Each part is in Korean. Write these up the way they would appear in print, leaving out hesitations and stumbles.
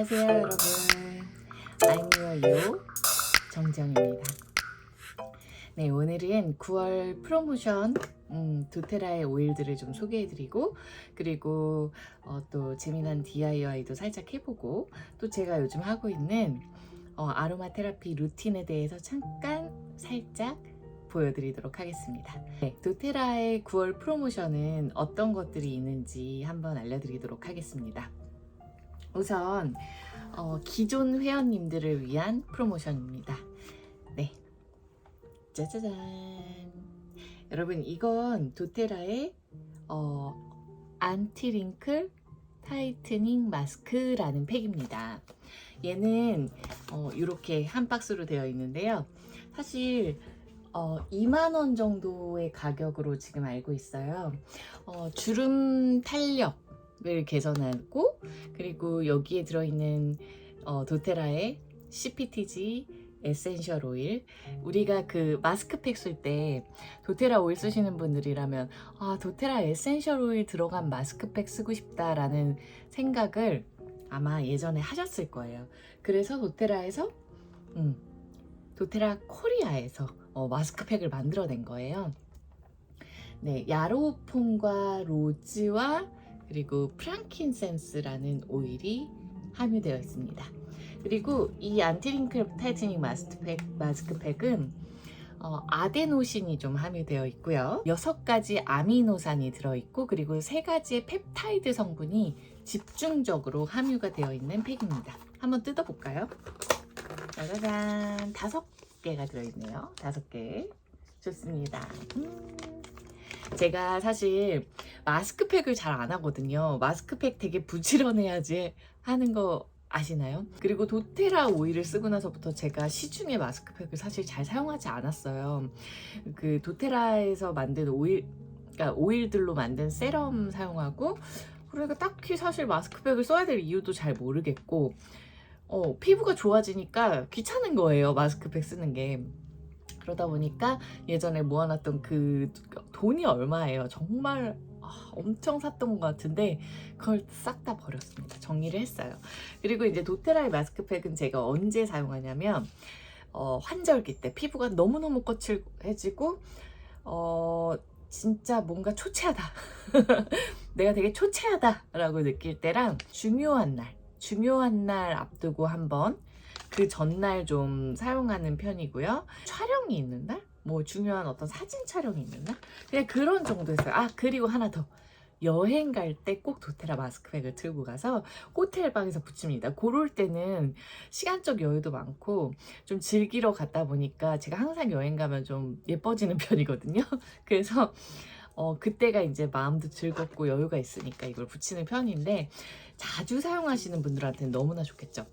안녕하세요 여러분. I'm your 정정입니다. 네, 오늘은 9월 프로모션 도테라의 오일들을 좀 소개해드리고, 그리고 또 재미난 DIY도 살짝 해보고, 또 제가 요즘 하고 있는 아로마 테라피 루틴에 대해서 잠깐 살짝 보여드리도록 하겠습니다. 네, 도테라의 9월 프로모션은 어떤 것들이 있는지 한번 알려드리도록 하겠습니다. 우선 기존 회원님들을 위한 프로모션입니다. 네, 짜자잔. 여러분, 이건 도테라의 안티링클 타이트닝 마스크라는 팩입니다. 얘는 이렇게 한 박스로 되어 있는데요. 사실 2만원 정도의 가격으로 지금 알고 있어요. 주름 탄력을 개선하고, 그리고 여기에 들어있는 도테라의 CPTG 에센셜 오일, 우리가 그 마스크팩 쓸 때 도테라 오일 쓰시는 분들이라면 도테라 에센셜 오일 들어간 마스크팩 쓰고 싶다라는 생각을 아마 예전에 하셨을 거예요. 그래서 도테라에서 도테라 코리아에서 마스크팩을 만들어낸 거예요. 네, 야로폼과 로즈와 그리고 프랑킨센스라는 오일이 함유되어 있습니다. 그리고 이 안티링클 타이트닝 마스크팩은 아데노신이 좀 함유되어 있고요. 6가지 아미노산이 들어있고, 그리고 3가지의 펩타이드 성분이 집중적으로 함유가 되어 있는 팩입니다. 한번 뜯어볼까요? 짜자잔, 5개가 들어있네요. 5개. 좋습니다. 제가 사실 마스크팩을 잘 안 하거든요. 마스크팩 되게 부지런해야지 하는 거 아시나요? 그리고 도테라 오일을 쓰고 나서부터 제가 시중의 마스크팩을 사실 잘 사용하지 않았어요. 그 도테라에서 만든 오일, 그러니까 오일들로 만든 세럼 사용하고, 그러니까 딱히 사실 마스크팩을 써야 될 이유도 잘 모르겠고, 피부가 좋아지니까 귀찮은 거예요, 마스크팩 쓰는 게. 그러다 보니까 예전에 모아놨던 그 돈이 얼마예요? 정말 엄청 샀던 것 같은데 그걸 싹 다 버렸습니다. 정리를 했어요. 그리고 이제 도테라의 마스크팩은 제가 언제 사용하냐면 환절기 때 피부가 너무너무 거칠해지고 진짜 뭔가 초췌하다 내가 되게 초췌하다 라고 느낄 때랑 중요한 날 앞두고 한번 그 전날 좀 사용하는 편이고요. 촬영이 있는 날? 뭐 중요한 어떤 사진 촬영이 있는 날? 그냥 그런 정도였어요. 그리고 하나 더. 여행 갈 때 꼭 도테라 마스크팩을 들고 가서 호텔 방에서 붙입니다. 그럴 때는 시간적 여유도 많고 좀 즐기러 갔다 보니까 제가 항상 여행 가면 좀 예뻐지는 편이거든요. 그래서 그때가 이제 마음도 즐겁고 여유가 있으니까 이걸 붙이는 편인데, 자주 사용하시는 분들한테는 너무나 좋겠죠.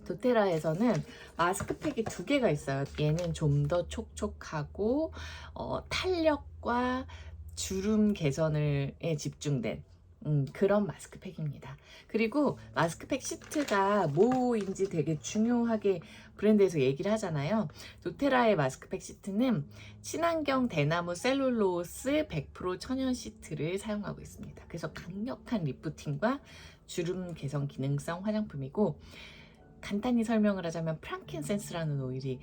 도테라에서는 마스크팩이 2개가 있어요. 얘는 좀 더 촉촉하고 탄력과 주름 개선에 집중된 그런 마스크팩입니다. 그리고 마스크팩 시트가 뭐인지 되게 중요하게 브랜드에서 얘기를 하잖아요. 도테라의 마스크팩 시트는 친환경 대나무 셀룰로스 100% 천연 시트를 사용하고 있습니다. 그래서 강력한 리프팅과 주름 개선 기능성 화장품이고, 간단히 설명을 하자면 프랑킨센스라는 오일이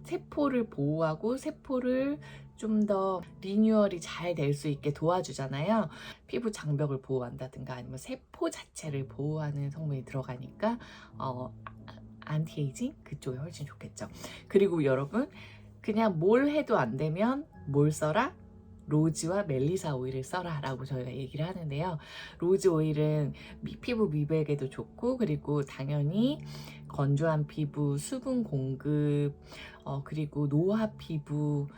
세포를 보호하고 세포를 좀 더 리뉴얼이 잘 될 수 있게 도와주잖아요. 피부 장벽을 보호한다든가 아니면 세포 자체를 보호하는 성분이 들어가니까 안티에이징 그쪽에 훨씬 좋겠죠. 그리고 여러분, 그냥 뭘 해도 안 되면 뭘 써라? 로즈와 멜리사 오일을 써라 라고 저희가 얘기를 하는데요. 로즈 오일은 피부 미백에도 좋고, 그리고 당연히 건조한 피부, 수분 공급, 그리고 노화 피부,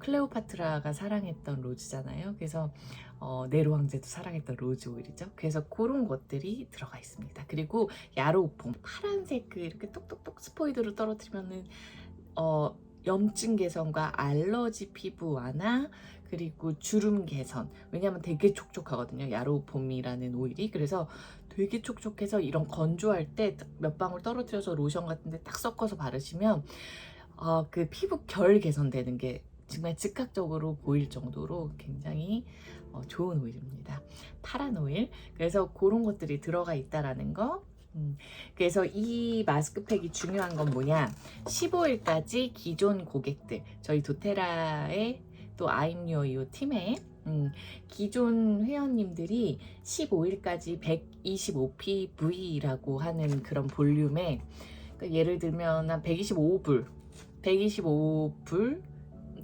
클레오파트라가 사랑했던 로즈잖아요. 그래서 네로 황제도 사랑했던 로즈 오일이죠. 그래서 그런 것들이 들어가 있습니다. 그리고 야로폼, 파란색 그 이렇게 똑똑똑 스포이드로 떨어뜨리면은 염증 개선과 알러지 피부 완화, 그리고 주름 개선. 왜냐면 되게 촉촉하거든요, 야로폼이라는 오일이. 그래서 되게 촉촉해서 이런 건조할 때 몇 방울 떨어뜨려서 로션 같은데 딱 섞어서 바르시면 그 피부 결 개선되는 게 정말 즉각적으로 보일 정도로 굉장히 좋은 오일입니다. 파란 오일. 그래서 그런 것들이 들어가 있다라는 거 그래서 이 마스크팩이 중요한 건 뭐냐, 15일까지 기존 고객들, 저희 도테라의 또 I'm Your You 팀의 기존 회원님들이 15일까지 125PV라고 하는 그런 볼륨에, 그러니까 예를 들면 한 125불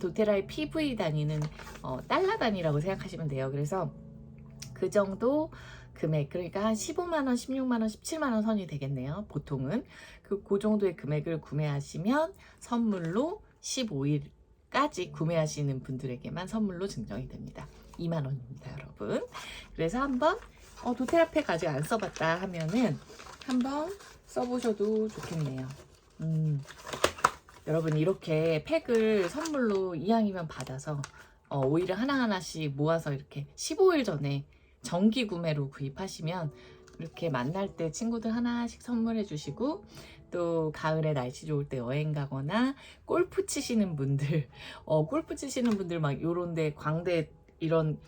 도테라의 PV 단위는 달러 단위라고 생각하시면 돼요. 그래서 그 정도 금액, 그러니까 한 15만원, 16만원, 17만원 선이 되겠네요. 보통은 그 정도의 금액을 구매하시면 선물로 15일까지 구매하시는 분들에게만 선물로 증정이 됩니다. 2만원입니다, 여러분. 그래서 한번 도테라팩 아직 안 써봤다 하면은 한번 써보셔도 좋겠네요. 여러분, 이렇게 팩을 선물로 이왕이면 받아서 오일을 하나하나씩 모아서 이렇게 15일 전에 정기 구매로 구입하시면 이렇게 만날 때 친구들 하나씩 선물해 주시고, 또 가을에 날씨 좋을 때 여행 가거나 골프 치시는 분들 막 요런데 광대 이런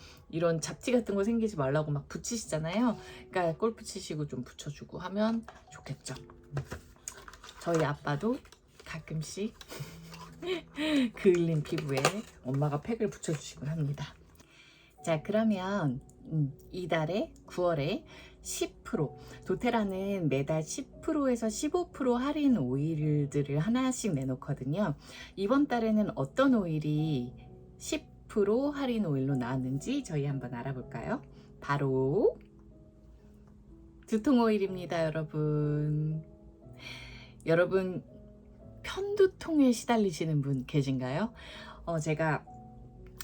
잡티 같은 거 생기지 말라고 막 붙이시잖아요. 그러니까 골프 치시고 좀 붙여주고 하면 좋겠죠. 저희 아빠도 가끔씩 그을린 피부에 엄마가 팩을 붙여주시곤 합니다. 자, 그러면 이달에 9월에 10% 도테라는 매달 10%에서 15% 할인 오일들을 하나씩 내놓거든요. 이번 달에는 어떤 오일이 10% 할인 오일로 나왔는지 저희 한번 알아볼까요? 바로 두통 오일입니다. 여러분 편두통에 시달리시는 분 계신가요? 제가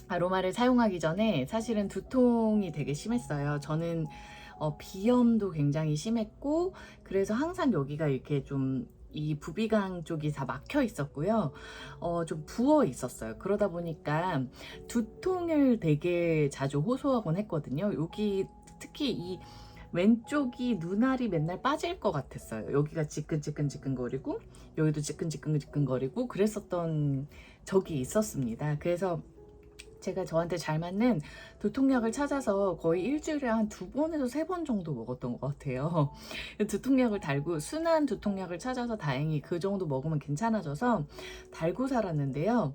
아로마를 사용하기 전에 사실은 두통이 되게 심했어요. 저는 비염도 굉장히 심했고, 그래서 항상 여기가 이렇게 좀 이 부비강 쪽이 다 막혀 있었고요. 좀 부어 있었어요. 그러다 보니까 두통을 되게 자주 호소하곤 했거든요. 여기 특히 이 왼쪽이 눈알이 맨날 빠질 것 같았어요. 여기가 지끈지끈거리고 여기도 지끈지끈거리고 그랬었던 적이 있었습니다. 그래서 제가 저한테 잘 맞는 두통약을 찾아서 거의 일주일에 한 2번에서 3번 정도 먹었던 것 같아요. 두통약을 달고, 순한 두통약을 찾아서 다행히 그 정도 먹으면 괜찮아져서 달고 살았는데요.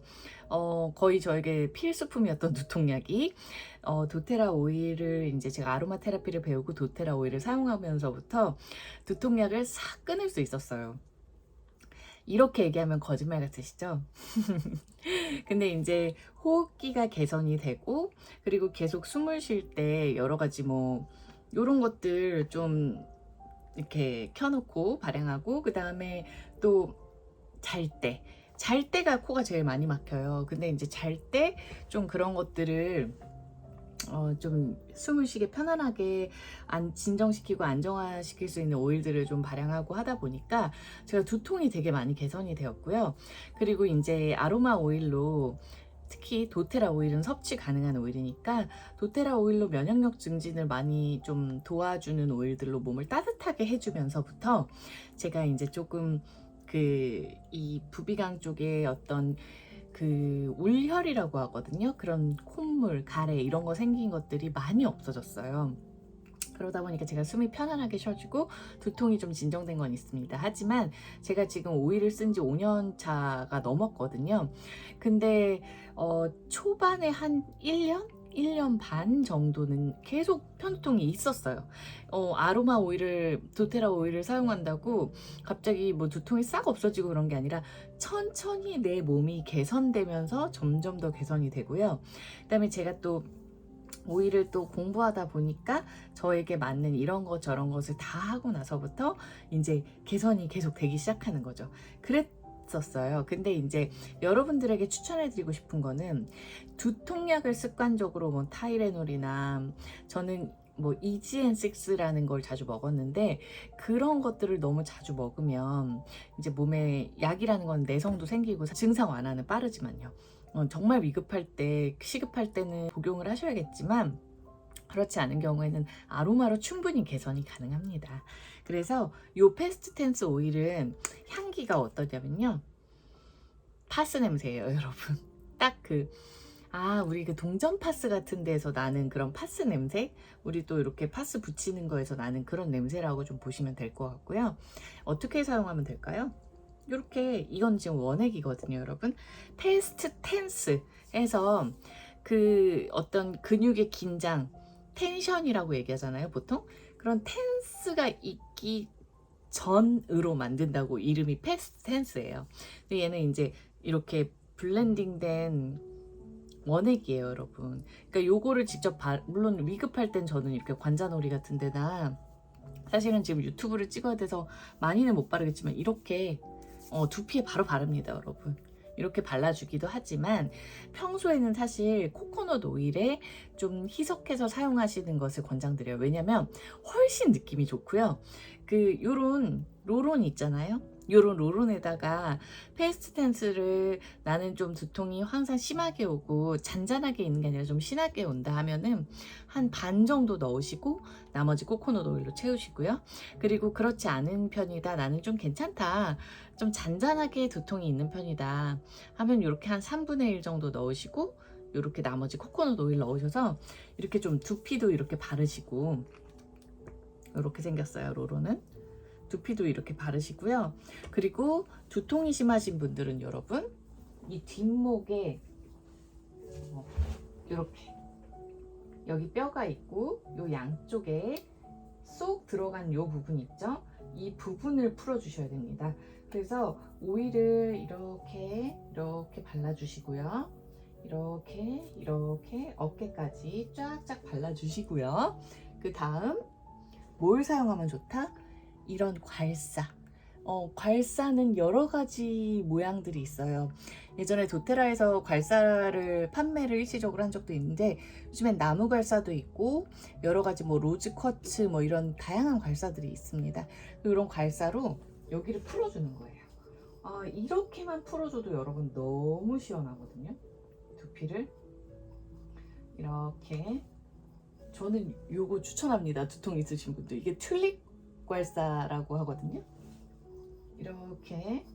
거의 저에게 필수품이었던 두통약이 도테라 오일을, 이제 제가 아로마 테라피를 배우고 도테라 오일을 사용하면서부터 두통약을 싹 끊을 수 있었어요. 이렇게 얘기하면 거짓말 같으시죠? 근데 이제 호흡기가 개선이 되고, 그리고 계속 숨을 쉴 때 여러 가지 뭐 요런 것들 좀 이렇게 켜놓고 발행하고, 그 다음에 또 잘 때가 코가 제일 많이 막혀요. 근데 이제 잘 때 좀 그런 것들을 좀 숨을 쉬게 편안하게 진정시키고 안정화시킬 수 있는 오일들을 좀 발행하고 하다 보니까 제가 두통이 되게 많이 개선이 되었고요. 그리고 이제 아로마 오일로, 특히 도테라 오일은 섭취 가능한 오일이니까 도테라 오일로 면역력 증진을 많이 좀 도와주는 오일들로 몸을 따뜻하게 해주면서부터 제가 이제 조금 이 부비강 쪽에 어떤 울혈이라고 하거든요. 그런 콧물, 가래 이런 거 생긴 것들이 많이 없어졌어요. 그러다 보니까 제가 숨이 편안하게 쉬어지고 두통이 좀 진정된 건 있습니다. 하지만 제가 지금 오일을 쓴 지 5년 차가 넘었거든요. 근데 초반에 한 1년 반 정도는 계속 편두통이 있었어요. 아로마 오일을, 도테라 오일을 사용한다고 갑자기 뭐 두통이 싹 없어지고 그런 게 아니라 천천히 내 몸이 개선되면서 점점 더 개선이 되고요. 그다음에 제가 또 오일을 또 공부하다 보니까 저에게 맞는 이런 것 저런 것을 다 하고 나서부터 이제 개선이 계속 되기 시작하는 거죠. 그랬었어요. 근데 이제 여러분들에게 추천해드리고 싶은 거는, 두통약을 습관적으로 뭐 타이레놀이나, 저는 뭐 EGN6라는 걸 자주 먹었는데, 그런 것들을 너무 자주 먹으면 이제 몸에, 약이라는 건 내성도 생기고 증상 완화는 빠르지만요. 정말 위급할 때, 시급할 때는 복용을 하셔야겠지만, 그렇지 않은 경우에는 아로마로 충분히 개선이 가능합니다. 그래서 요 패스트 텐스 오일은 향기가 어떠냐면요, 파스 냄새예요, 여러분. 딱 아, 우리 그 동전 파스 같은 데서 나는 그런 파스 냄새? 우리 또 이렇게 파스 붙이는 거에서 나는 그런 냄새라고 좀 보시면 될 것 같고요. 어떻게 사용하면 될까요? 이렇게, 이건 지금 원액이거든요, 여러분. 패스트 텐스 해서 그 어떤 근육의 긴장, 텐션이라고 얘기하잖아요, 보통. 그런 텐스가 있기 전으로 만든다고 이름이 패스트 텐스예요. 근데 얘는 이제 이렇게 블렌딩된 원액이에요, 여러분. 그러니까 요거를 직접 물론 위급할 땐 저는 이렇게 관자놀이 같은 데나, 사실은 지금 유튜브를 찍어야 돼서 많이는 못 바르겠지만 이렇게 두피에 바로 바릅니다, 여러분. 이렇게 발라주기도 하지만 평소에는 사실 코코넛 오일에 좀 희석해서 사용하시는 것을 권장드려요. 왜냐면 훨씬 느낌이 좋고요. 그 요런 롤온 있잖아요. 요런 롤온에다가 페이스트 텐스를 나는 좀 두통이 항상 심하게 오고 잔잔하게 있는 게 아니라 좀 진하게 온다 하면은 한 반 정도 넣으시고 나머지 코코넛 오일로 채우시고요. 그리고 그렇지 않은 편이다, 나는 좀 괜찮다, 좀 잔잔하게 두통이 있는 편이다 하면 이렇게 한 3분의 1 정도 넣으시고 이렇게 나머지 코코넛 오일 넣으셔서 이렇게 좀 두피도 이렇게 바르시고, 이렇게 생겼어요, 롤론은. 두피도 이렇게 바르시고요. 그리고 두통이 심하신 분들은 여러분, 이 뒷목에 이렇게 여기 뼈가 있고 요 양쪽에 쏙 들어간 요 부분 있죠? 이 부분을 풀어주셔야 됩니다. 그래서 오일을 이렇게 발라주시고요. 이렇게 어깨까지 쫙쫙 발라주시고요. 그 다음 뭘 사용하면 좋다? 이런 괄사. 괄사는 여러 가지 모양들이 있어요. 예전에 도테라에서 괄사를 판매를 일시적으로 한 적도 있는데, 요즘엔 나무 괄사도 있고 여러 가지 뭐 로즈 쿼츠 뭐 이런 다양한 괄사들이 있습니다. 이런 괄사로 여기를 풀어주는 거예요. 이렇게만 풀어줘도 여러분 너무 시원하거든요. 두피를 이렇게. 저는 요거 추천합니다, 두통 있으신 분들. 이게 튤립 괄사라고 하거든요. 이렇게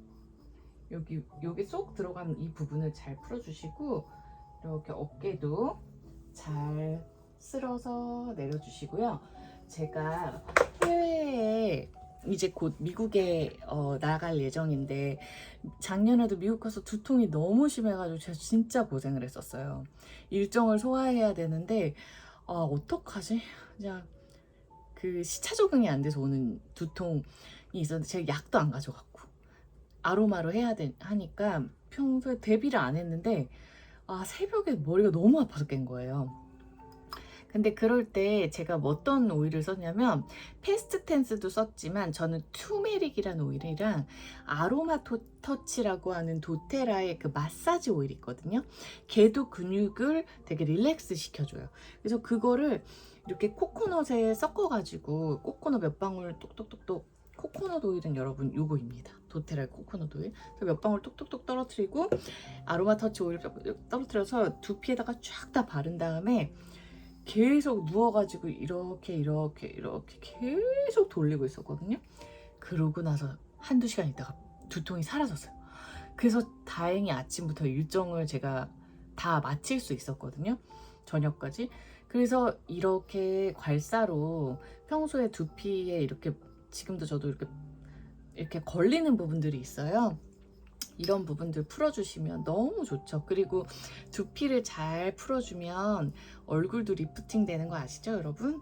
여기 쏙 들어간 이 부분을 잘 풀어주시고, 이렇게 어깨도 잘 쓸어서 내려주시고요. 제가 해외에 이제 곧 미국에 나갈 예정인데, 작년에도 미국 가서 두통이 너무 심해가지고 제가 진짜 고생을 했었어요. 일정을 소화해야 되는데 어떡하지? 그냥 그 시차 적응이 안 돼서 오는 두통이 있었는데 제가 약도 안 가져갔고 아로마로 해야 하니까 평소에 대비를 안 했는데 새벽에 머리가 너무 아파서 깬 거예요. 근데 그럴 때 제가 어떤 오일을 썼냐면, 패스트 텐스도 썼지만 저는 투메릭이라는 오일이랑 아로마 터치라고 하는 도테라의 그 마사지 오일 있거든요. 걔도 근육을 되게 릴렉스 시켜줘요. 그래서 그거를 이렇게 코코넛에 섞어가지고, 코코넛 몇 방울 똑똑똑똑, 코코넛 오일은 여러분 요거입니다. 도테라의 코코넛 오일. 몇 방울 똑똑똑 떨어뜨리고 아로마 터치 오일 떨어뜨려서 두피에다가 쫙 다 바른 다음에 계속 누워가지고 이렇게 계속 돌리고 있었거든요. 그러고 나서 한두 시간 있다가 두통이 사라졌어요. 그래서 다행히 아침부터 일정을 제가 다 마칠 수 있었거든요, 저녁까지. 그래서 이렇게 괄사로 평소에 두피에 이렇게, 지금도 저도 이렇게 걸리는 부분들이 있어요. 이런 부분들 풀어주시면 너무 좋죠. 그리고 두피를 잘 풀어주면 얼굴도 리프팅 되는 거 아시죠, 여러분?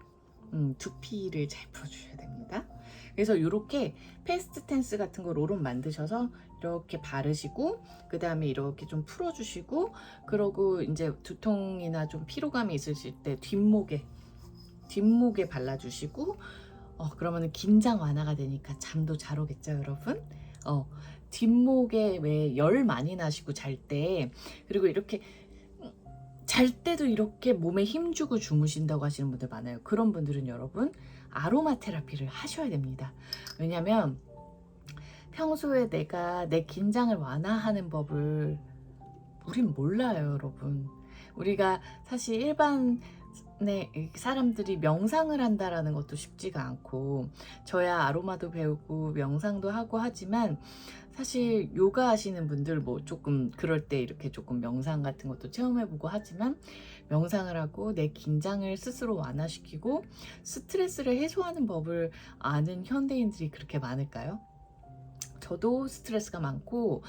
두피를 잘 풀어주셔야 됩니다. 그래서 이렇게 패스트 텐스 같은 거 롤온 만드셔서 이렇게 바르시고, 그 다음에 이렇게 좀 풀어주시고, 그러고 이제 두통이나 좀 피로감이 있으실 때 뒷목에 발라주시고, 그러면 긴장 완화가 되니까 잠도 잘 오겠죠, 여러분? 뒷목에 왜 열 많이 나시고 잘 때, 그리고 이렇게 잘 때도 이렇게 몸에 힘주고 주무신다고 하시는 분들 많아요. 그런 분들은 여러분 아로마 테라피를 하셔야 됩니다. 왜냐면 평소에 내가 내 긴장을 완화하는 법을 우린 몰라요, 여러분. 우리가 사실 일반 네, 사람들이 명상을 한다라는 것도 쉽지가 않고, 저야 아로마도 배우고 명상도 하고 하지만 사실 요가 하시는 분들 뭐 조금 그럴 때 이렇게 조금 명상 같은 것도 체험해보고 하지만, 명상을 하고 내 긴장을 스스로 완화시키고 스트레스를 해소하는 법을 아는 현대인들이 그렇게 많을까요? 저도 스트레스가 많고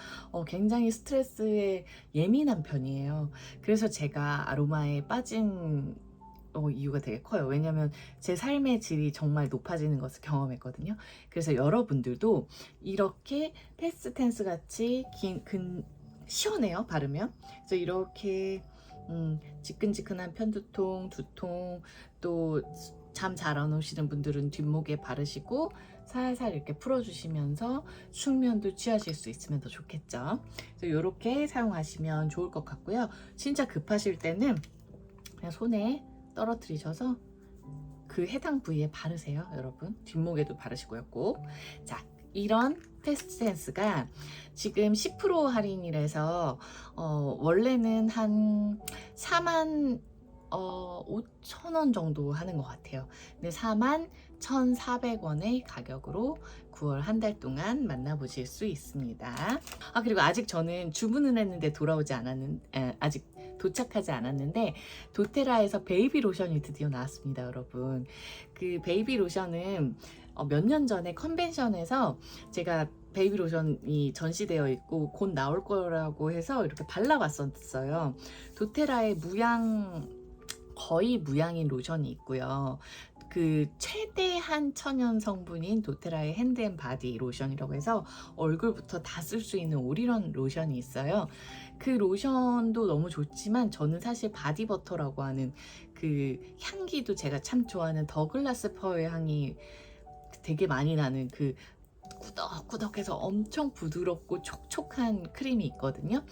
굉장히 스트레스에 예민한 편이에요. 그래서 제가 아로마에 빠진 이유가 되게 커요. 왜냐면 제 삶의 질이 정말 높아지는 것을 경험했거든요. 그래서 여러분들도 이렇게 패스트 텐스 같이 시원해요, 바르면. 그래서 이렇게 지끈지끈한 편두통, 두통, 또 잠 잘 안 오시는 분들은 뒷목에 바르시고 살살 이렇게 풀어주시면서 숙면도 취하실 수 있으면 더 좋겠죠. 그래서 이렇게 사용하시면 좋을 것 같고요. 진짜 급하실 때는 그냥 손에 떨어뜨리셔서 그 해당 부위에 바르세요, 여러분. 뒷목에도 바르시고요, 꼭. 자, 이런 패스트 텐스가 지금 10% 할인이라서 원래는 한 4만 5,000원 정도 하는 것 같아요. 근데 41,400원의 가격으로 9월 한 달 동안 만나보실 수 있습니다. 그리고 아직 저는 주문을 했는데 아직 도착하지 않았는데, 도테라에서 베이비 로션이 드디어 나왔습니다, 여러분. 그 베이비 로션은 몇 년 전에 컨벤션에서 제가 베이비 로션이 전시되어 있고 곧 나올 거라고 해서 이렇게 발라봤었어요. 도테라의 거의 무향인 로션이 있고요. 그 최대한 천연 성분인 도테라의 핸드앤바디 로션이라고 해서 얼굴부터 다 쓸 수 있는 올인원 로션이 있어요. 그 로션도 너무 좋지만 저는 사실 바디버터라고 하는 그 향기도 제가 참 좋아하는 더글라스 펄 향이 되게 많이 나는 그 꾸덕꾸덕해서 엄청 부드럽고 촉촉한 크림이 있거든요.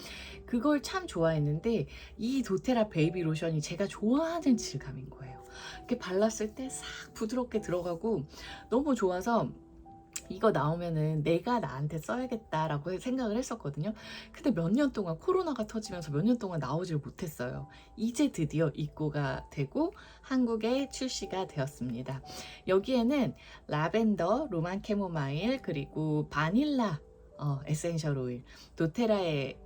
그걸 참 좋아했는데 이 도테라 베이비 로션이 제가 좋아하는 질감인 거예요. 이렇게 발랐을 때 싹 부드럽게 들어가고 너무 좋아서 이거 나오면은 내가 나한테 써야겠다라고 생각을 했었거든요. 근데 몇 년 동안 코로나가 터지면서 몇 년 동안 나오질 못했어요. 이제 드디어 입고가 되고 한국에 출시가 되었습니다. 여기에는 라벤더, 로만 캐모마일, 그리고 바닐라 에센셜 오일, 도테라의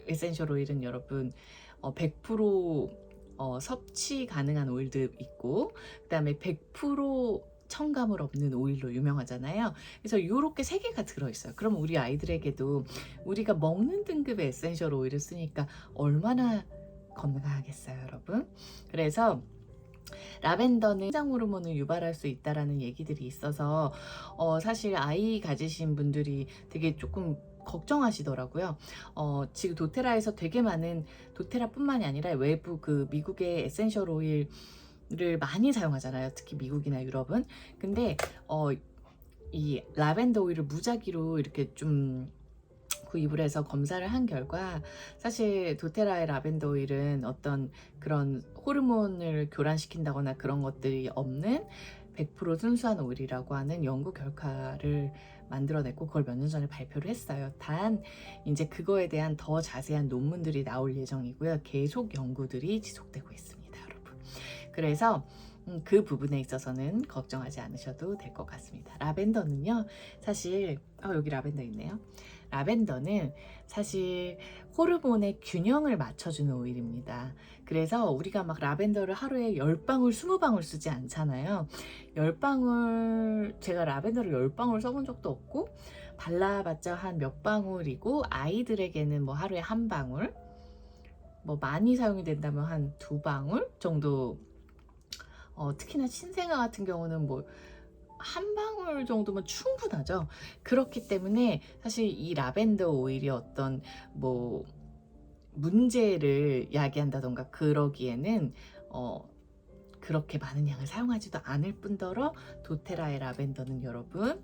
에센셜 오일은 여러분 100% 섭취 가능한 오일도 있고, 그 다음에 100% 첨가물 없는 오일로 유명하잖아요. 그래서 이렇게 3개가 들어있어요. 그럼 우리 아이들에게도 우리가 먹는 등급의 에센셜 오일을 쓰니까 얼마나 건강하겠어요, 여러분. 그래서 라벤더는 성장 호르몬을 유발할 수 있다라는 얘기들이 있어서 사실 아이 가지신 분들이 되게 조금 걱정하시더라고요. 지금 도테라에서 되게 많은, 도테라뿐만이 아니라 외부 그 미국의 에센셜 오일 를 많이 사용하잖아요, 특히 미국이나 유럽은. 근데 이 라벤더 오일을 무작위로 이렇게 좀 구입을 해서 검사를 한 결과, 사실 도테라의 라벤더 오일은 어떤 그런 호르몬을 교란시킨다거나 그런 것들이 없는 100% 순수한 오일이라고 하는 연구 결과를 만들어냈고, 그걸 몇 년 전에 발표를 했어요. 단 이제 그거에 대한 더 자세한 논문들이 나올 예정이고요. 계속 연구들이 지속되고 있습니다, 여러분. 그래서 그 부분에 있어서는 걱정하지 않으셔도 될 것 같습니다. 라벤더는요, 사실 여기 라벤더 있네요. 라벤더는 사실 호르몬의 균형을 맞춰주는 오일입니다. 그래서 우리가 막 라벤더를 하루에 10방울, 20방울 쓰지 않잖아요. 10방울, 제가 라벤더를 10방울 써본 적도 없고, 발라봤자 한 몇 방울이고, 아이들에게는 뭐 하루에 1방울, 뭐 많이 사용이 된다면 한 2방울 정도, 특히나 신생아 같은 경우는 뭐 한 방울 정도면 충분하죠. 그렇기 때문에 사실 이 라벤더 오일이 어떤 뭐 문제를 야기한다던가 그러기에는 그렇게 많은 양을 사용하지도 않을 뿐더러 도테라의 라벤더는 여러분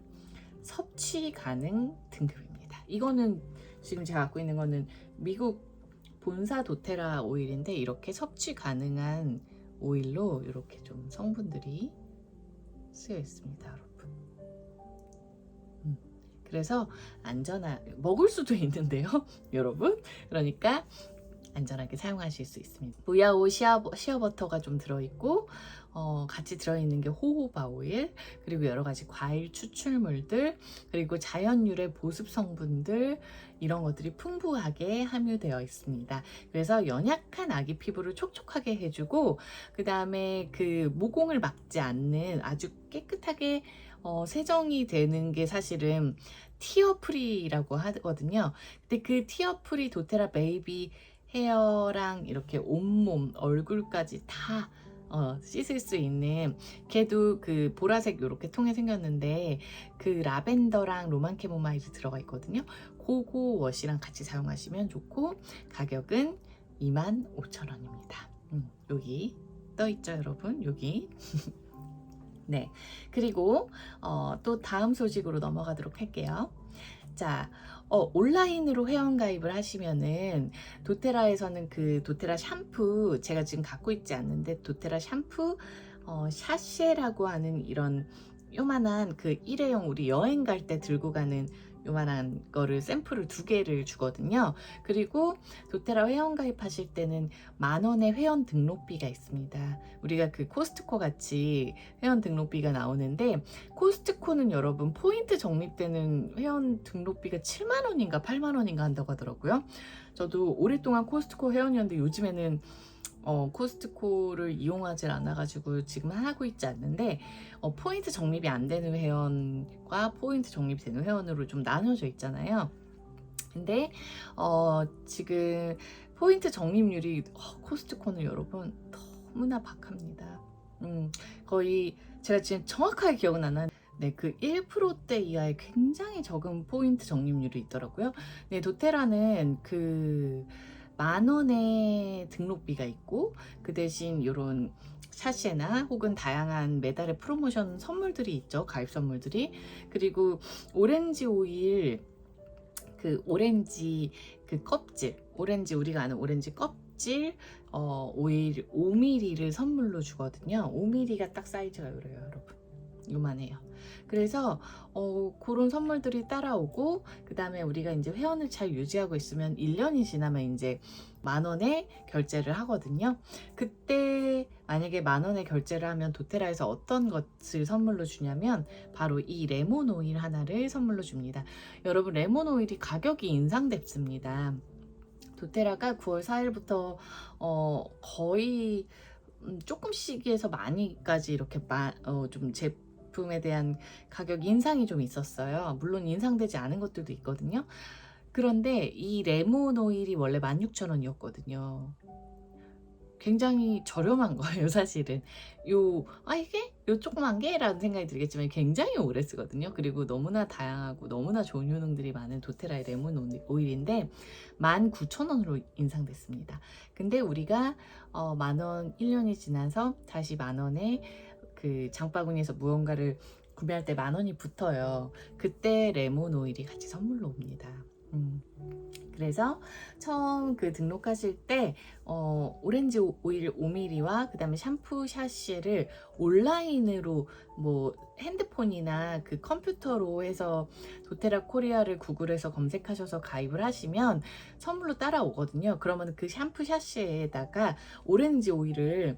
섭취 가능 등급입니다. 이거는 지금 제가 갖고 있는 거는 미국 본사 도테라 오일인데, 이렇게 섭취 가능한 오일로 이렇게 좀 성분들이 쓰여 있습니다, 여러분. 그래서 먹을 수도 있는데요, 여러분. 그러니까 안전하게 사용하실 수 있습니다. 무야호 시어버터가 좀 들어있고 같이 들어있는 게 호호바 오일, 그리고 여러 가지 과일 추출물들, 그리고 자연 유래 보습 성분들, 이런 것들이 풍부하게 함유되어 있습니다. 그래서 연약한 아기 피부를 촉촉하게 해주고, 그 다음에 그 모공을 막지 않는 아주 깨끗하게 세정이 되는 게 사실은 티어 프리라고 하거든요. 근데 그 티어 프리 도테라 베이비 헤어랑 이렇게 온몸, 얼굴까지 다 씻을 수 있는, 걔도 그 보라색 이렇게 통에 생겼는데 그 라벤더랑 로만 캐모마일이 들어가 있거든요. 그거 워시랑 같이 사용하시면 좋고, 가격은 25,000원입니다. 여기 떠있죠 여러분, 여기. 네, 그리고 또 다음 소식으로 넘어가도록 할게요. 자, 온라인으로 회원가입을 하시면은 도테라에서는 그 도테라 샴푸, 제가 지금 갖고 있지 않는데 도테라 샴푸 샤쉐라고 하는 이런 요만한 그 일회용, 우리 여행 갈 때 들고 가는 요만한 거를 샘플을 2개를 주거든요. 그리고 도테라 회원 가입하실 때는 10,000원의 회원 등록비가 있습니다. 우리가 그 코스트코 같이 회원 등록비가 나오는데, 코스트코는 여러분 포인트 적립되는 회원 등록비가 70,000원인가 80,000원인가 한다고 하더라고요. 저도 오랫동안 코스트코 회원이었는데 요즘에는 코스트코를 이용하지 않아가지고 지금 하고 있지 않는데, 포인트 적립이 안 되는 회원과 포인트 적립이 되는 회원으로 좀 나눠져 있잖아요. 근데 지금 포인트 적립률이 코스트코는 여러분 너무나 박합니다. 거의 제가 지금 정확하게 기억은 안 나는데 그 1%대 이하의 굉장히 적은 포인트 적립률이 있더라고요. 네, 도테라는 그 10,000원의 등록비가 있고, 그 대신 이런 샤쉐나 혹은 다양한 매달의 프로모션 선물들이 있죠. 가입 선물들이. 그리고 오렌지 오일, 그 오렌지 그 껍질, 오렌지 우리가 아는 오렌지 껍질 오일 5mm를 선물로 주거든요. 5mm가 딱 사이즈가 그래요 여러분, 요만해요. 그래서 그런 선물들이 따라오고, 그 다음에 우리가 이제 회원을 잘 유지하고 있으면 1년이 지나면 이제 10,000원에 결제를 하거든요. 그때 만약에 10,000원에 결제를 하면 도테라에서 어떤 것을 선물로 주냐면 바로 이 레몬 오일 하나를 선물로 줍니다. 여러분, 레몬 오일이 가격이 인상됐습니다. 도테라가 9월 4일부터 거의 조금씩에서 많이까지 이렇게 좀 제품에 대한 가격 인상이 좀 있었어요. 물론 인상되지 않은 것들도 있거든요. 그런데 이 레몬 오일이 원래 16,000원이었거든요. 굉장히 저렴한 거예요 사실은. 이게 요 조그만 게? 라는 생각이 들겠지만 굉장히 오래 쓰거든요. 그리고 너무나 다양하고 너무나 좋은 효능들이 많은 도테라의 레몬 오일인데 19,000원으로 인상됐습니다. 근데 우리가 10,000원 1년이 지나서 다시 10,000원에 그 장바구니에서 무언가를 구매할 때 10,000원이 붙어요. 그때 레몬 오일이 같이 선물로 옵니다. 그래서 처음 그 등록하실 때 오렌지 오일 5mm와 그 다음에 샴푸 샤쉐를 온라인으로 뭐 핸드폰이나 그 컴퓨터로 해서 도테라 코리아를 구글에서 검색하셔서 가입을 하시면 선물로 따라오거든요. 그러면 그 샴푸 샤쉐에다가 오렌지 오일을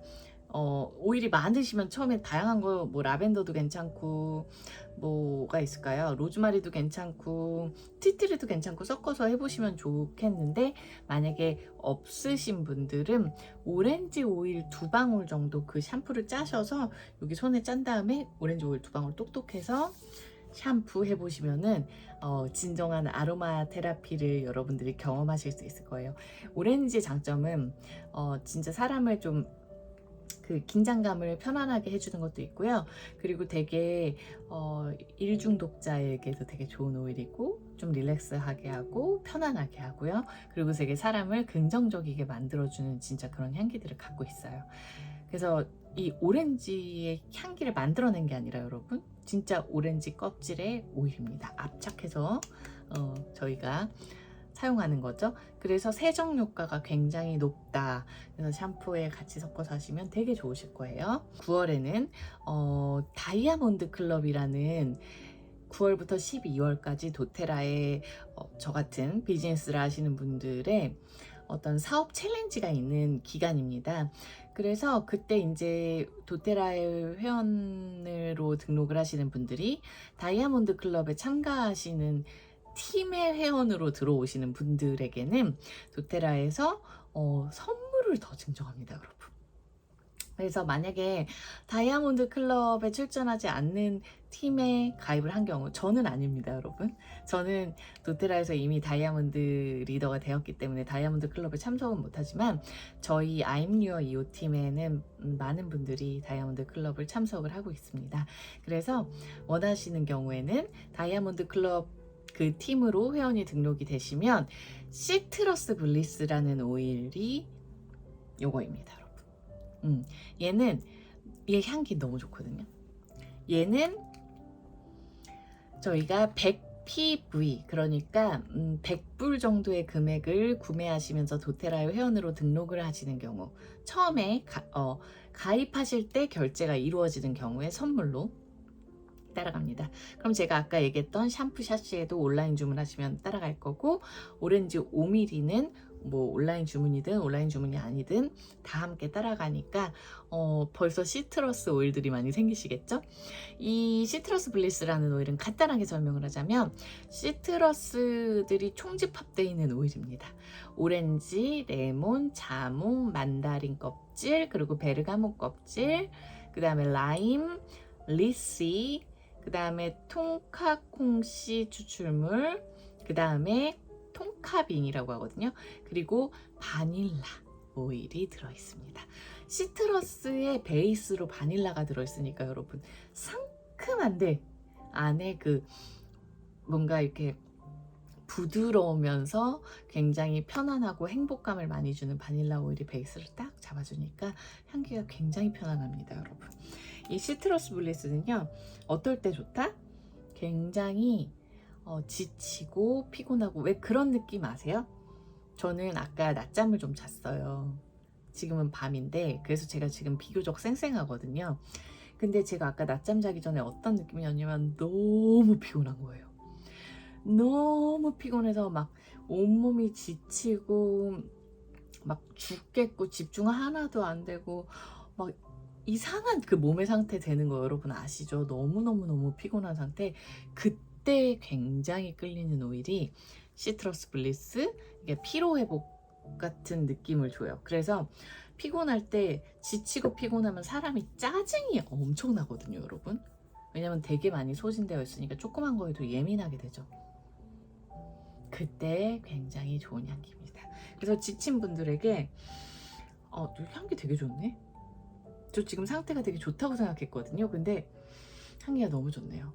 오일이 많으시면 처음에 다양한 거, 뭐 라벤더도 괜찮고 뭐가 있을까요? 로즈마리도 괜찮고 티트리도 괜찮고 섞어서 해보시면 좋겠는데, 만약에 없으신 분들은 오렌지 오일 2방울 정도 그 샴푸를 짜셔서 여기 손에 짠 다음에 오렌지 오일 2방울 똑똑해서 샴푸 해보시면은 진정한 아로마 테라피를 여러분들이 경험하실 수 있을 거예요. 오렌지의 장점은 진짜 사람을 좀 그 긴장감을 편안하게 해주는 것도 있고요. 그리고 되게 일중독자에게도 되게 좋은 오일이고 좀 릴렉스하게 하고 편안하게 하고요. 그리고 되게 사람을 긍정적이게 만들어주는 진짜 그런 향기들을 갖고 있어요. 그래서 이 오렌지의 향기를 만들어낸 게 아니라 여러분, 진짜 오렌지 껍질의 오일입니다. 압착해서 저희가 사용하는 거죠. 그래서 세정 효과가 굉장히 높다. 그래서 샴푸에 같이 섞어서 하시면 되게 좋으실 거예요. 9월에는 다이아몬드 클럽이라는 9월부터 12월까지 도테라의 저 같은 비즈니스를 하시는 분들의 어떤 사업 챌린지가 있는 기간입니다. 그래서 그때 이제 도테라의 회원으로 등록을 하시는 분들이 다이아몬드 클럽에 참가하시는 팀의 회원으로 들어오시는 분들에게는 도테라에서 선물을 더 증정합니다, 여러분. 그래서 만약에 다이아몬드 클럽에 출전하지 않는 팀에 가입을 한 경우, 저는 아닙니다, 여러분. 저는 도테라에서 이미 다이아몬드 리더가 되었기 때문에 다이아몬드 클럽에 참석은 못하지만 저희 I'm Your EO 팀에는 많은 분들이 다이아몬드 클럽을 참석을 하고 있습니다. 그래서 원하시는 경우에는 다이아몬드 클럽 그 팀으로 회원이 등록이 되시면 시트러스 블리스라는 오일이 요거입니다, 여러분. 얘 향기 너무 좋거든요. 얘는 저희가 100PV, 그러니까 100불 정도의 금액을 구매하시면서 도테라의 회원으로 등록을 하시는 경우, 처음에 가입하실 때 결제가 이루어지는 경우에 선물로 따라갑니다. 그럼 제가 아까 얘기했던 샴푸 샤시에도 온라인 주문하시면 따라갈 거고, 오렌지 5mm는 뭐 온라인 주문이든 온라인 주문이 아니든 다 함께 따라가니까 벌써 시트러스 오일들이 많이 생기시겠죠? 이 시트러스 블리스라는 오일은 간단하게 설명을 하자면 시트러스들이 총집합되어 있는 오일입니다. 오렌지, 레몬, 자몽, 만다린 껍질, 그리고 베르가모 껍질, 그 다음에 라임, 리씨, 그 다음에 통카콩씨 추출물, 그 다음에 통카빈이라고 하거든요. 그리고 바닐라 오일이 들어있습니다. 시트러스의 베이스로 바닐라가 들어있으니까 여러분 상큼한데 안에 그 뭔가 이렇게 부드러우면서 굉장히 편안하고 행복감을 많이 주는 바닐라 오일이 베이스를 딱 잡아주니까 향기가 굉장히 편안합니다, 여러분. 이 시트러스 블리스는요, 어떨 때 좋다? 굉장히 지치고 피곤하고, 왜 그런 느낌 아세요? 저는 아까 낮잠을 좀 잤어요. 지금은 밤인데, 그래서 제가 지금 비교적 쌩쌩하거든요. 근데 제가 아까 낮잠 자기 전에 어떤 느낌이었냐면 너무 피곤한 거예요. 너무 피곤해서 막 온몸이 지치고 막 죽겠고 집중 하나도 안 되고 막 이상한 그 몸의 상태 되는 거 여러분 아시죠? 너무너무 피곤한 상태. 그때 굉장히 끌리는 오일이 시트러스 블리스, 이게 피로회복 같은 느낌을 줘요. 그래서 피곤할 때, 지치고 피곤하면 사람이 짜증이 엄청 나거든요, 여러분. 왜냐면 되게 많이 소진되어 있으니까 조그만 거에도 예민하게 되죠. 그때 굉장히 좋은 향기입니다. 그래서 지친 분들에게 향기 되게 좋네? 저 지금 상태가 되게 좋다고 생각했거든요. 근데 향기가 너무 좋네요.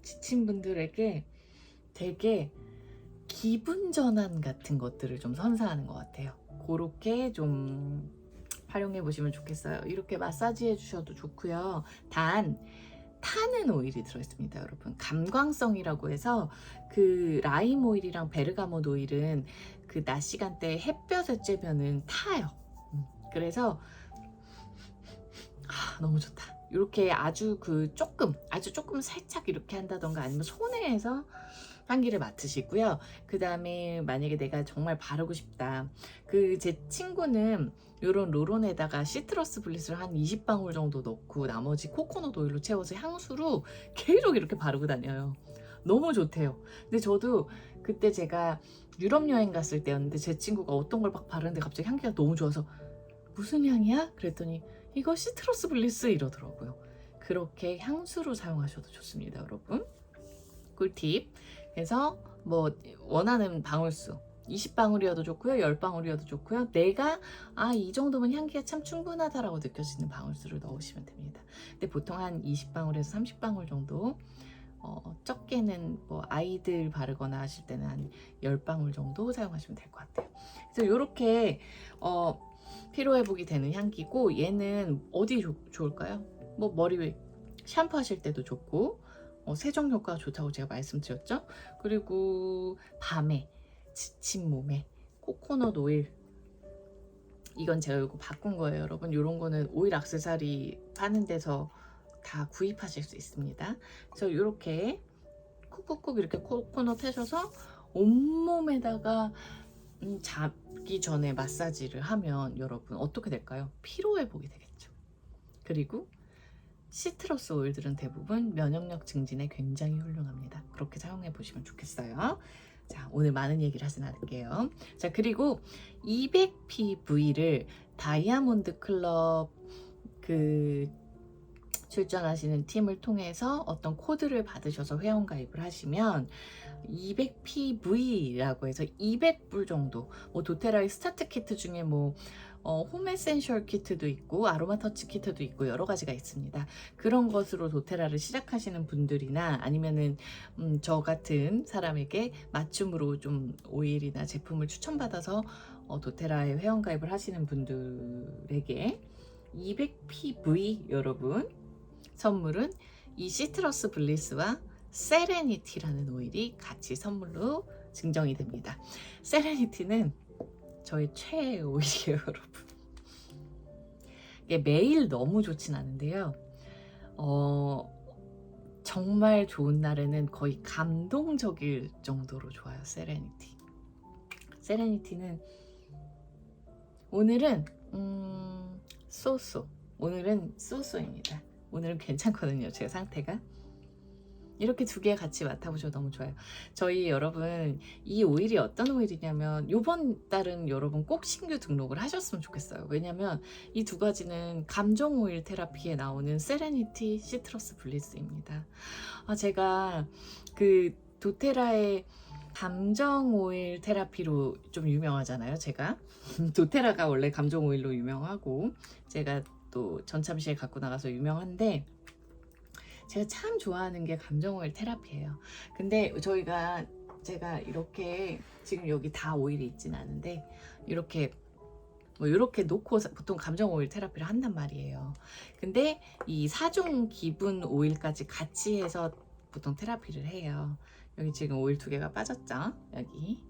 지친 분들에게 되게 기분 전환 같은 것들을 좀 선사하는 것 같아요. 그렇게 좀 활용해 보시면 좋겠어요. 이렇게 마사지 해주셔도 좋고요. 단 타는 오일이 들어있습니다, 여러분. 감광성이라고 해서 그 라임 오일이랑 베르가못 오일은 그 낮 시간대에 햇볕에 쬐면은 타요. 그래서 너무 좋다. 이렇게 아주 조금 살짝 이렇게 한다던가 아니면 손에 해서 향기를 맡으시고요. 그 다음에 만약에 내가 정말 바르고 싶다. 제 친구는 이런 롤온에다가 시트러스 블리스를 한 20방울 정도 넣고 나머지 코코넛 오일로 채워서 향수로 계속 이렇게 바르고 다녀요. 너무 좋대요. 근데 저도 그때 제가 유럽 여행 갔을 때였는데 제 친구가 어떤 걸 막 바르는데 갑자기 향기가 너무 좋아서 무슨 향이야? 그랬더니 이거 시트러스 블리스 이러더라고요. 그렇게 향수로 사용하셔도 좋습니다, 여러분. 꿀팁. 그래서 뭐 원하는 방울수 20방울이어도 좋고요, 10방울이어도 좋고요. 내가 이 정도면 향기가 참 충분하다라고 느껴지는 방울수를 넣으시면 됩니다. 근데 보통 한 20방울에서 30방울 정도, 적게는 뭐 아이들 바르거나 하실 때는 한 10방울 정도 사용하시면 될 것 같아요. 그래서 이렇게 피로회복이 되는 향기고, 얘는 어디 좋을까요? 뭐 머리 샴푸 하실 때도 좋고, 세정 효과가 좋다고 제가 말씀드렸죠. 그리고 밤에 지친 몸에 코코넛 오일, 이건 제가 이거 바꾼 거예요, 여러분. 이런 거는 오일 액세서리 파는 데서 다 구입하실 수 있습니다. 그래서 이렇게 쿡쿡쿡 이렇게 코코넛 해셔서 온몸에다가 자기 전에 마사지를 하면 여러분 어떻게 될까요? 피로 회복이 되겠죠. 그리고 시트러스 오일들은 대부분 면역력 증진에 굉장히 훌륭합니다. 그렇게 사용해 보시면 좋겠어요. 자, 오늘 많은 얘기를 하진 않을게요. 자, 그리고 200PV를 다이아몬드 클럽 출전하시는 팀을 통해서 어떤 코드를 받으셔서 회원 가입을 하시면 200PV라고 해서 200불 정도, 뭐 도테라의 스타트 키트 중에 홈 에센셜 키트도 있고 아로마 터치 키트도 있고 여러 가지가 있습니다. 그런 것으로 도테라를 시작하시는 분들이나 아니면은 저 같은 사람에게 맞춤으로 좀 오일이나 제품을 추천받아서 도테라에 회원 가입을 하시는 분들에게 200PV 여러분 선물은 이 시트러스 블리스와 세레니티라는 오일이 같이 선물로 증정이 됩니다. 세레니티는 저의 최애 오일이에요, 여러분. 이게 매일 너무 좋진 않은데요. 정말 좋은 날에는 거의 감동적일 정도로 좋아요, 세레니티. 세레니티는 오늘은 오늘은 쏘쏘입니다. 오늘은 괜찮거든요, 제 상태가. 이렇게 두 개 같이 맡아보셔도 너무 좋아요. 저희 여러분 이 오일이 어떤 오일이냐면 이번 달은 여러분 꼭 신규 등록을 하셨으면 좋겠어요. 왜냐면 이 두 가지는 감정 오일 테라피에 나오는 세레니티 시트러스 블리스입니다. 제가 도테라의 감정 오일 테라피로 좀 유명하잖아요. 제가 도테라가 원래 감정 오일로 유명하고 제가 또 전참시에 갖고 나가서 유명한데 제가 참 좋아하는 게 감정 오일 테라피예요. 근데 제가 이렇게 지금 여기 다 오일이 있진 않은데 이렇게 놓고 보통 감정 오일 테라피를 한단 말이에요. 근데 이 4종 기분 오일까지 같이 해서 보통 테라피를 해요. 여기 지금 오일 2개가 빠졌죠? 여기.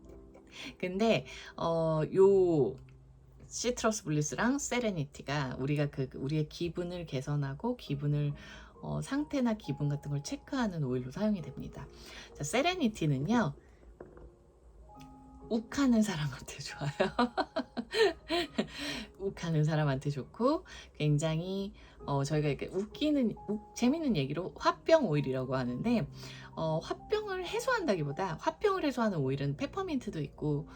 근데 요 시트러스 블리스랑 세레니티가 우리의 기분을 개선하고 기분을 상태나 기분 같은 걸 체크하는 오일로 사용이 됩니다. 자, 세레니티는요, 욱하는 사람한테 좋아요. 욱하는 사람한테 좋고 굉장히 저희가 이렇게 재밌는 얘기로 화병 오일이라고 하는데 화병을 해소한다기보다 화병을 해소하는 오일은 페퍼민트도 있고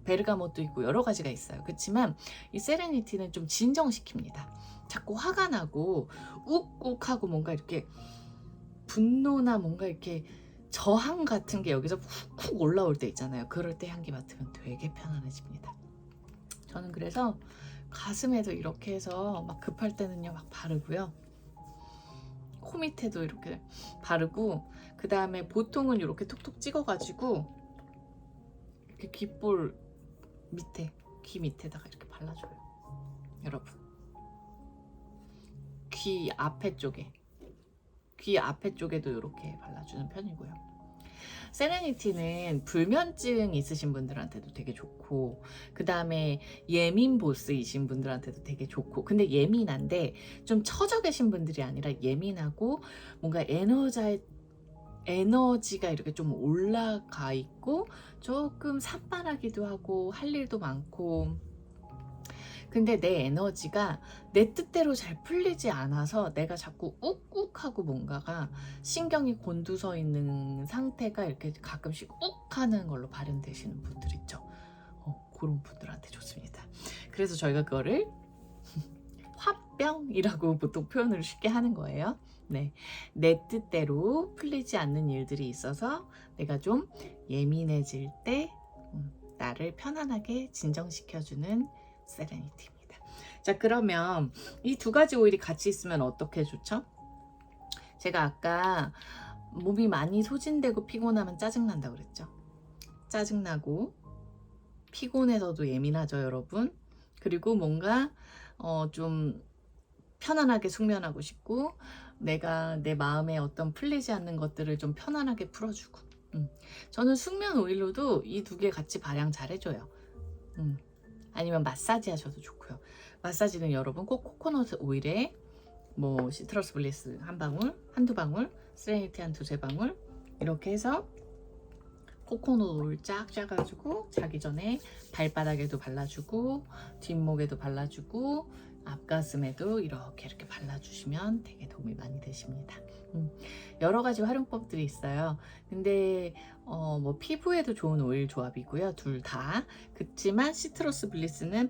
베르가못도 있고 여러 가지가 있어요. 그렇지만 이 세레니티는 좀 진정시킵니다. 자꾸 화가 나고 욱욱하고 뭔가 이렇게 분노나 뭔가 이렇게 저항 같은 게 여기서 훅훅 올라올 때 있잖아요. 그럴 때 향기 맡으면 되게 편안해집니다. 저는 그래서 가슴에도 이렇게 해서 막 급할 때는요 막 바르고요. 코 밑에도 이렇게 바르고 그 다음에 보통은 이렇게 톡톡 찍어가지고 이렇게 귓볼 밑에 귀 밑에다가 이렇게 발라줘요. 여러분 귀 앞에 쪽에도 이렇게 발라주는 편이고요. 세레니티는 불면증 있으신 분들한테도 되게 좋고 그 다음에 예민 보스이신 분들한테도 되게 좋고 근데 예민한데 좀 처져 계신 분들이 아니라 예민하고 뭔가 에너지가 이렇게 좀 올라가 있고 조금 산만하기도 하고 할 일도 많고 근데 내 에너지가 내 뜻대로 잘 풀리지 않아서 내가 자꾸 욱욱하고 뭔가가 신경이 곤두서 있는 상태가 이렇게 가끔씩 욱 하는 걸로 발현되시는 분들 있죠. 그런 분들한테 좋습니다. 그래서 저희가 그거를 화병이라고 보통 표현을 쉽게 하는 거예요. 네, 내 뜻대로 풀리지 않는 일들이 있어서 내가 좀 예민해질 때 나를 편안하게 진정시켜주는 세레니티입니다. 자, 그러면 이 두 가지 오일이 같이 있으면 어떻게 좋죠? 제가 아까 몸이 많이 소진되고 피곤하면 짜증난다고 그랬죠. 짜증나고 피곤해서도 예민하죠, 여러분. 그리고 뭔가 좀 편안하게 숙면하고 싶고 내가 내 마음에 어떤 풀리지 않는 것들을 좀 편안하게 풀어주고 저는 숙면 오일로도 이 두 개 같이 발향 잘 해줘요. 아니면 마사지 하셔도 좋고요. 마사지는 여러분 꼭 코코넛 오일에 뭐 시트러스 블리스 한 방울, 한두 방울, 세레니티 한 두세 방울 이렇게 해서 코코넛 오일 쫙 짜가지고 자기 전에 발바닥에도 발라주고 뒷목에도 발라주고 앞가슴에도 이렇게 발라주시면 되게 도움이 많이 되십니다. 여러 가지 활용법들이 있어요. 근데 뭐 피부에도 좋은 오일 조합이고요. 둘 다. 그렇지만 시트러스 블리스는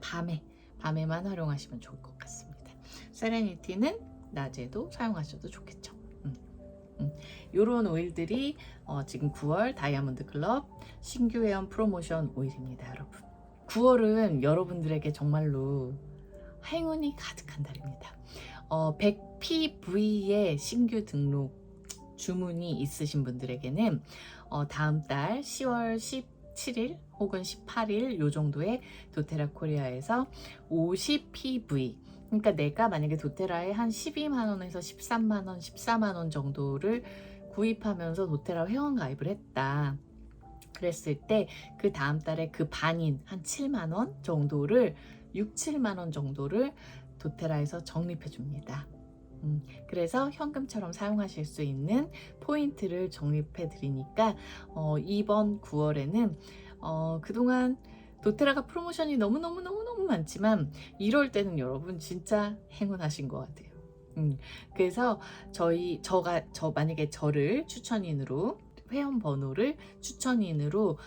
밤에만 활용하시면 좋을 것 같습니다. 세레니티는 낮에도 사용하셔도 좋겠죠. 이런 오일들이 지금 9월 다이아몬드 클럽 신규 회원 프로모션 오일입니다. 여러분 9월은 여러분들에게 정말로 행운이 가득한 달입니다. 100PV의 신규 등록 주문이 있으신 분들에게는 다음 달 10월 17일 혹은 18일 요 정도에 도테라 코리아에서 50PV, 그러니까 내가 만약에 도테라에 한 12만원에서 13만원, 14만원 정도를 구입하면서 도테라 회원 가입을 했다. 그랬을 때 그 다음 달에 그 반인 한 7만원 정도를 6, 7만원 정도를 도테라에서 적립해 줍니다. 그래서 현금처럼 사용하실 수 있는 포인트를 적립해 드리니까 이번 9월에는 그동안 도테라가 프로모션이 너무너무 많지만 이럴 때는 여러분 진짜 행운하신 것 같아요. 그래서 만약에 저를 추천인으로 회원 번호를 추천인으로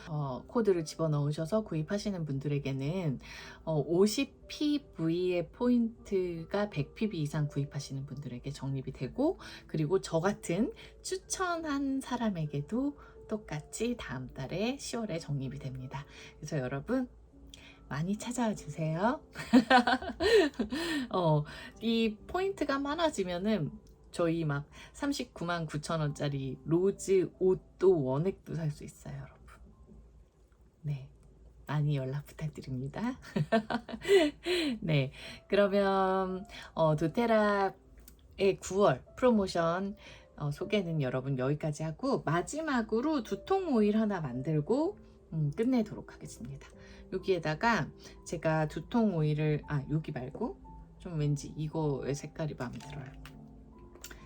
코드를 집어넣으셔서 구입하시는 분들에게는 50PV의 포인트가 100PV 이상 구입하시는 분들에게 적립이 되고, 그리고 저 같은 추천한 사람에게도 똑같이 다음 달에 10월에 적립이 됩니다. 그래서 여러분 많이 찾아와 주세요. 이 포인트가 많아지면은 저희 막 39만 9천 원짜리 로즈 옷도 원액도 살 수 있어요, 여러분. 네, 많이 연락 부탁드립니다. 네, 그러면 도테라의 9월 프로모션 소개는 여러분 여기까지 하고, 마지막으로 두통 오일 하나 만들고 끝내도록 하겠습니다. 여기에다가 제가 두통 오일을 여기 말고 좀 왠지 이거의 색깔이 마음에 들어요.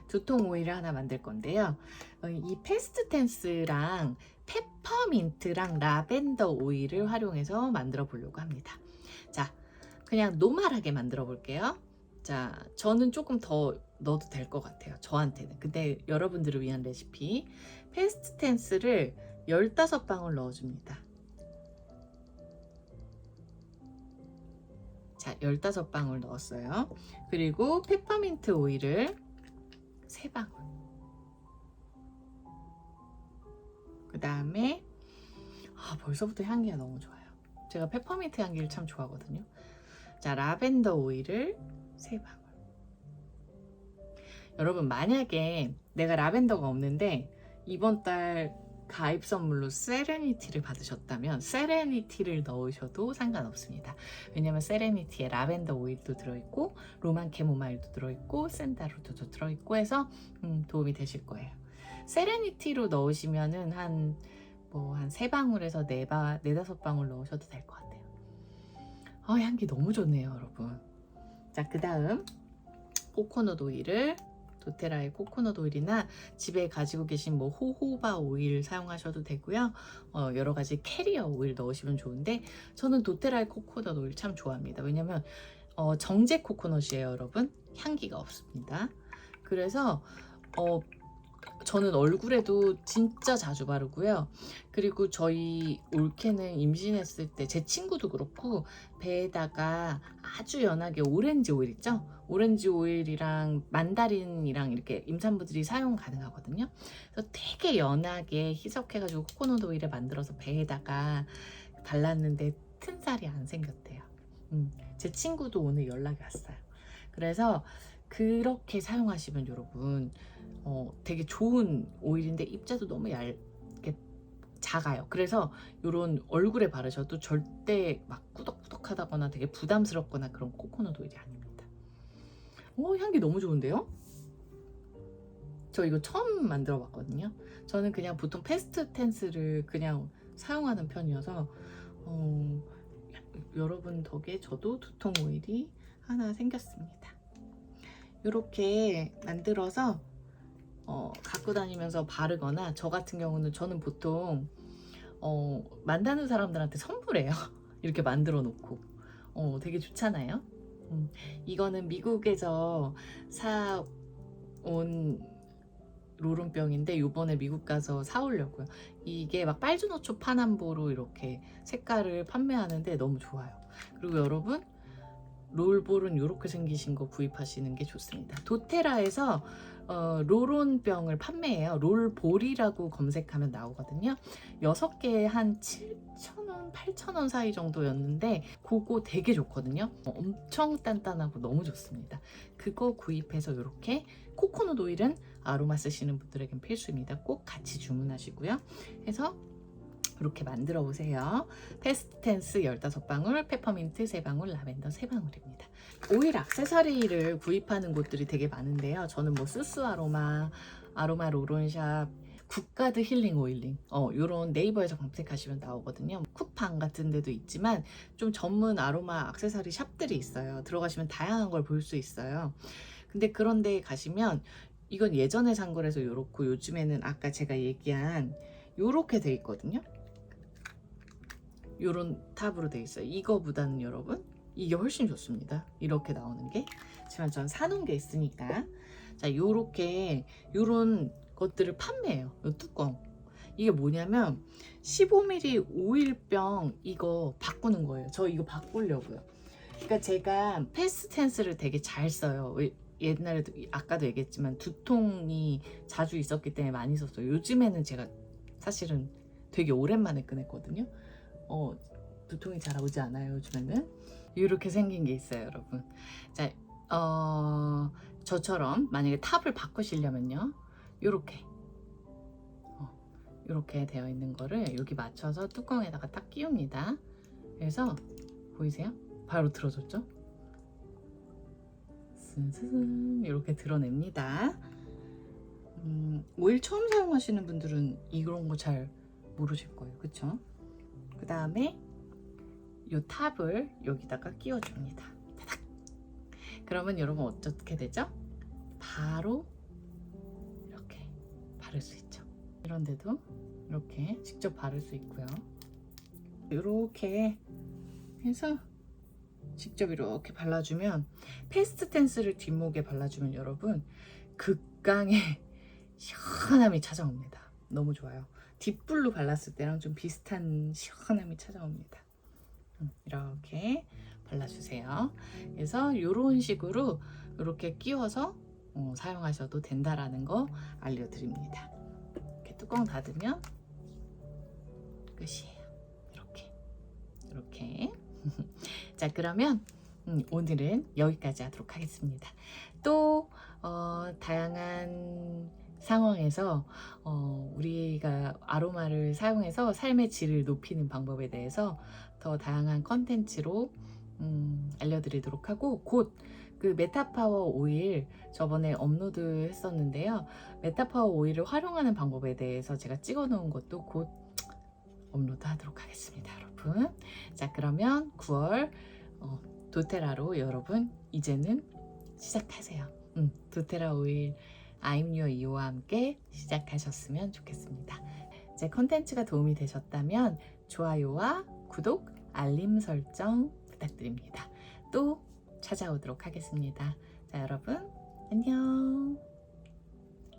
두통 오일을 하나 만들 건데요. 이 페스트 텐스랑 페퍼민트랑 라벤더 오일을 활용해서 만들어 보려고 합니다. 자, 그냥 노멀하게 만들어 볼게요. 자, 저는 조금 더 넣어도 될 것 같아요, 저한테는. 근데 여러분들을 위한 레시피. 페스트 텐스를 15방울 넣어줍니다. 자, 15방울 넣었어요. 그리고 페퍼민트 오일을 3방울. 그 다음에 벌써부터 향기가 너무 좋아요. 제가 페퍼민트 향기를 참 좋아하거든요. 자, 라벤더 오일을 3방울. 여러분 만약에 내가 라벤더가 없는데 이번 달 가입 선물로 세레니티를 받으셨다면 세레니티를 넣으셔도 상관없습니다. 왜냐면 세레니티에 라벤더 오일도 들어있고 로만 캐모마일도 들어있고 샌다루드도 들어있고 해서 도움이 되실 거예요. 세레니티로 넣으시면은 한 3방울에서 4-5방울 넣으셔도 될 것 같아요. 향기 너무 좋네요, 여러분. 자, 그 다음 코코넛 오일을, 도테라의 코코넛 오일이나 집에 가지고 계신 호호바 오일 사용하셔도 되고요. 여러 가지 캐리어 오일 넣으시면 좋은데 저는 도테라의 코코넛 오일 참 좋아합니다. 왜냐면 정제 코코넛이에요, 여러분. 향기가 없습니다. 그래서 저는 얼굴에도 진짜 자주 바르고요. 그리고 저희 올케는 임신했을 때 제 친구도 그렇고 배에다가 아주 연하게 오렌지 오일 있죠? 오렌지 오일이랑 만다린이랑 이렇게 임산부들이 사용 가능하거든요. 그래서 되게 연하게 희석해가지고 코코넛 오일에 만들어서 배에다가 발랐는데 튼살이 안 생겼대요. 제 친구도 오늘 연락이 왔어요. 그래서 그렇게 사용하시면 여러분 되게 좋은 오일인데 입자도 너무 얇게 작아요. 그래서 이런 얼굴에 바르셔도 절대 막 꾸덕꾸덕하다거나 되게 부담스럽거나 그런 코코넛 오일이 아닙니다. 향기 너무 좋은데요? 저 이거 처음 만들어 봤거든요. 저는 그냥 보통 페스트 텐스를 그냥 사용하는 편이어서 여러분 덕에 저도 두통 오일이 하나 생겼습니다. 이렇게 만들어서 갖고 다니면서 바르거나, 저 같은 경우는 저는 보통 만나는 사람들한테 선물해요. 이렇게 만들어 놓고 되게 좋잖아요. 이거는 미국에서 사온 로론병인데 요번에 미국 가서 사오려고요. 이게 막 빨주노초 파남보로 이렇게 색깔을 판매하는데 너무 좋아요. 그리고 여러분 롤볼은 이렇게 생기신 거 구입하시는 게 좋습니다. 도테라에서 로론병을 판매해요. 롤볼이라고 검색하면 나오거든요. 6개에 한 7,000원, 8,000원 사이 정도였는데 그거 되게 좋거든요. 엄청 단단하고 너무 좋습니다. 그거 구입해서 이렇게 코코넛 오일은 아로마 쓰시는 분들에겐 필수입니다. 꼭 같이 주문하시고요. 해서 이렇게 만들어 보세요. 페스텐스 15방울, 페퍼민트 3방울, 라벤더 3방울입니다. 오일 액세서리를 구입하는 곳들이 되게 많은데요. 저는 뭐 수수 아로마, 아로마 로론샵, 굿가드 힐링 오일링 요런 네이버에서 검색하시면 나오거든요. 쿠팡 같은 데도 있지만 좀 전문 아로마 액세서리 샵들이 있어요. 들어가시면 다양한 걸 볼 수 있어요. 근데 그런 데 가시면 이건 예전에 산 거라서 요렇고 요즘에는 아까 제가 얘기한 요렇게 돼 있거든요. 요런 탑으로 돼 있어요. 이거보다는 여러분 이게 훨씬 좋습니다. 이렇게 나오는 게. 하지만 전 사놓은 게 있으니까. 자, 요렇게 요런 것들을 판매해요. 요 뚜껑. 이게 뭐냐면 15ml 오일병 이거 바꾸는 거예요. 저 이거 바꾸려고요. 그러니까 제가 페스텐스를 되게 잘 써요. 옛날에도 아까도 얘기했지만 두통이 자주 있었기 때문에 많이 썼어요. 요즘에는 제가 사실은 되게 오랜만에 꺼냈거든요. 두통이 잘 오지 않아요. 요즘에는 이렇게 생긴 게 있어요, 여러분. 자, 저처럼 만약에 탑을 바꾸시려면요, 요렇게 이렇게 되어 있는 거를 여기 맞춰서 뚜껑에다가 딱 끼웁니다. 그래서 보이세요? 바로 들어줬죠? 스스스 이렇게 드러냅니다. 오일 처음 사용하시는 분들은 이런 거 잘 모르실 거예요. 그쵸? 그 다음에 이 탑을 여기다가 끼워줍니다. 타닥! 그러면 여러분 어떻게 되죠? 바로 이렇게 바를 수 있죠. 이런데도 이렇게 직접 바를 수 있고요. 이렇게 해서 직접 이렇게 발라주면 페스텐스를 뒷목에 발라주면 여러분 극강의 시원함이 찾아옵니다. 너무 좋아요. 딥블루 발랐을 때랑 좀 비슷한 시원함이 찾아옵니다. 이렇게 발라주세요. 그래서 이런 식으로 이렇게 끼워서 사용하셔도 된다라는 거 알려드립니다. 이렇게 뚜껑 닫으면 끝이에요. 이렇게 자, 그러면 오늘은 여기까지 하도록 하겠습니다. 또 다양한 상황에서 우리가 아로마를 사용해서 삶의 질을 높이는 방법에 대해서 더 다양한 컨텐츠로 알려드리도록 하고 곧 그 메타파워 오일 저번에 업로드 했었는데요. 메타파워 오일을 활용하는 방법에 대해서 제가 찍어 놓은 것도 곧 업로드 하도록 하겠습니다, 여러분. 자, 그러면 9월 도테라로 여러분 이제는 시작하세요. 도테라 오일 아임유어 2호와 함께 시작하셨으면 좋겠습니다. 제 컨텐츠가 도움이 되셨다면 좋아요와 구독, 알림 설정 부탁드립니다. 또 찾아오도록 하겠습니다. 자, 여러분 안녕.